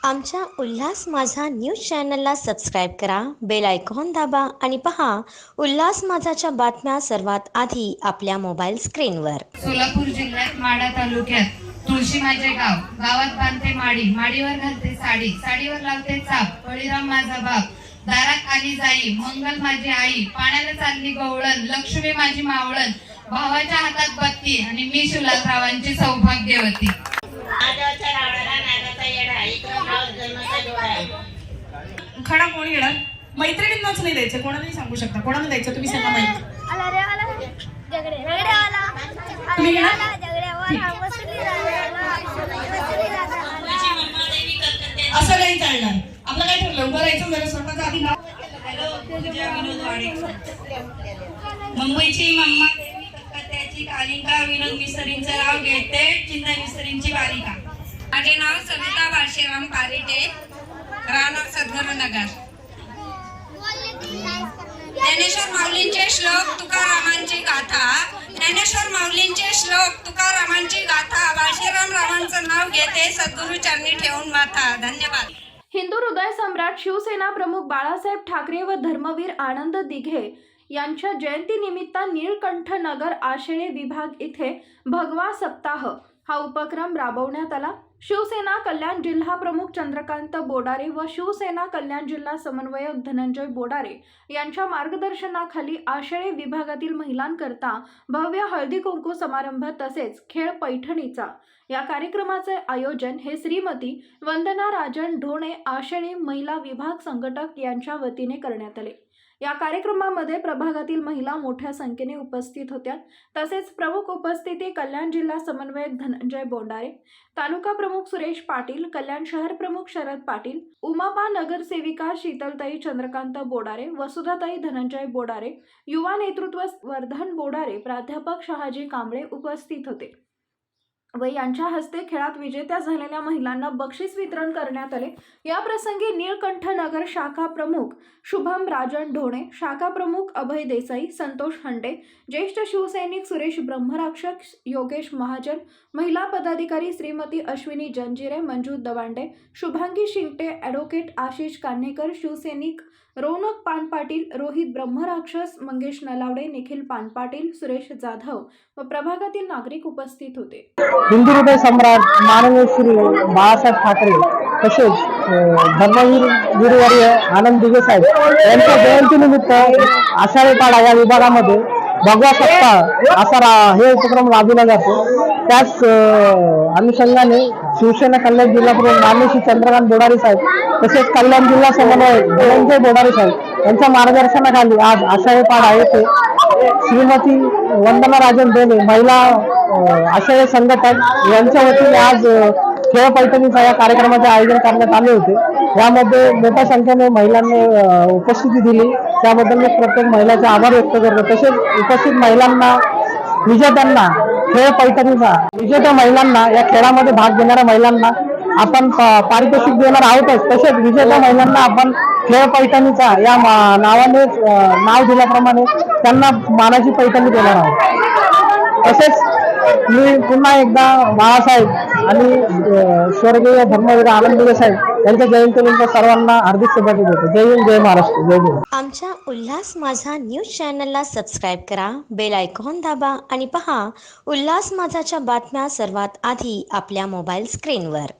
आमच्या उल्हास माझा न्यूज चॅनलला सबस्क्राईब करा, बेल आयकॉन दाबा आणि पहा उल्हास माझाच्या बातम्या सर्वात आधी आपल्या मोबाईल स्क्रीनवर। सोलापूर जिल्ह्यात माढा तालुक्यात तुळशी माझे गावात बांधते माडी, माडीवर घालते साडी, साडीवर लावते चाप, बळीराम माझा बाप, दारात आली जाई, मंगल माझी आई, पाण्याला चालली गवळण, लक्ष्मी माझी मावळण, भावाच्या हातात बत्ती आणि मी शिवलालरावांची सौभाग्यवती। खडा कोण येणार? मैत्रिणींनाच नाही द्यायचं, कोणालाही सांगू शकता, कोणाला द्यायचं तुम्ही सांगा माहिती। असं नाही चालणार, आपलं काय ठरलं उभं राहायचं जरा स्वतःचं आधी नाव। मुंबईची मम्मा देवी कलकत्त्याची कालिका, विनोद मिसरींचं नाव घेते, चिंता मिसरींची बालिका। माझे नाव सविता बाळशीराम पारिटे, राहणार सद्गुरुनगर। ज्ञानेश्वर माऊलींचे श्लोक, तुकारामांची गाथा, ज्ञानेश्वर माऊलींचे श्लोक, तुकारामांची गाथा, बाळशीराम रावांचं नाव घेते, सद्गुरु चरणी ठेवून माथा। धन्यवाद। हिंदू हृदय सम्राट शिवसेना प्रमुख बाळासाहेब ठाकरे व धर्मवीर आनंद दिघे यांच्या जयंतीनिमित्त निळकंठ नगर आशेळे विभाग इथे भगवा सप्ताह हा उपक्रम राबवण्यात आला। शिवसेना कल्याण जिल्हा प्रमुख चंद्रकांत बोडारे व शिवसेना कल्याण जिल्हा समन्वयक धनंजय बोडारे यांच्या मार्गदर्शनाखाली आशेळे विभागातील महिलांकरता भव्य हळदी कुंकू समारंभ तसेच खेळ पैठणीचा या कार्यक्रमाचे आयोजन हे श्रीमती वंदना राजन ढोणे आशेळे महिला विभाग संघटक यांच्या वतीने करण्यात आले। या कार्यक्रमामध्ये प्रभागातील महिला मोठ्या संख्येने उपस्थित होत्या। तसेच प्रमुख उपस्थिती कल्याण जिल्हा समन्वयक धनंजय बोंडारे, तालुका प्रमुख सुरेश पाटील, कल्याण शहर प्रमुख शरद पाटील, उमापा नगरसेविका शीतलताई चंद्रकांत बोडारे, वसुधाताई धनंजय बोडारे, युवा नेतृत्व वर्धन बोडारे, प्राध्यापक शहाजी कांबळे उपस्थित होते व यांच्या हस्ते खेळात विजेत्या झालेल्या महिलांना बक्षीस वितरण करण्यात आले। या प्रसंगी निळकंठ नगर शाखा प्रमुख शुभम राजन ढोणे, शाखा प्रमुख अभय देसाई, संतोष हंडे, ज्येष्ठ शिवसैनिक सुरेश ब्रह्मराक्षक, योगेश महाजन, महिला पदाधिकारी श्रीमती अश्विनी जंजिरे, मंजू दवांडे, शुभांगी शिंगटे, ॲडव्होकेट आशिष कान्हेकर, शिवसैनिक रौनक पानपाटील, रोहित ब्रह्मराक्षस, मंगेश नलावडे, निखिल पानपाटील, सुरेश जाधव व प्रभागातील नागरिक उपस्थित होते। हिंदू हृदय सम्राट माननीय श्री बाळासाहेब ठाकरे तसेच धर्मवीर गुरुवर्य आनंद दिघे साहेब यांच्या जयंतीनिमित्त आषाढीपाडा या विभागामध्ये भगवा सप्ताह असा हे उपक्रम राबविला जातो। त्याच अनुषंगाने शिवसेना कल्याण जिल्हा प्रमुख माननीय श्री चंद्रकांत बोडारे साहेब तसेच कल्याण जिल्हा समन्वयक धनंजय बोडारे साहेब यांच्या मार्गदर्शनाखाली आज आषाढीपाडा येथे श्रीमती वंदना राजन ढोणे महिला आशय संघटक यांच्या वतीने आज खेळ पैठणीचा या कार्यक्रमाचे आयोजन करण्यात आले होते। यामध्ये मोठ्या संख्येने महिलांनी उपस्थिती दिली, त्याबद्दल मी प्रत्येक महिलाचे आभार व्यक्त करतो। तसेच उपस्थित महिलांना विजेत्यांना खेळ पैठणीचा विजेत्या महिलांना या खेळामध्ये भाग घेणाऱ्या महिलांना आपण पारितोषिक देणार आहोतच, तसेच विजेत्या महिलांना आपण खेळ पैठणीचा या नावाने नाव दिल्याप्रमाणे त्यांना मानाची पैठणी देणार आहोत। तसेच मी पुन्हा एकदा बाळासाहेब आणि स्वर्गीय धर्मवीर आनंद दिघे साहेब यांच्या जयंतीनिमित्त सर्वांना हार्दिक शुभेच्छा देतो। जय हिंद, जय महाराष्ट्र, जय जय। आमच्या उल्हास माझा न्यूज चॅनलला सबस्क्राईब करा, बेल आयकॉन दाबा आणि पहा उल्हास माझाच्या बातम्या सर्वात आधी आपल्या मोबाईल स्क्रीनवर।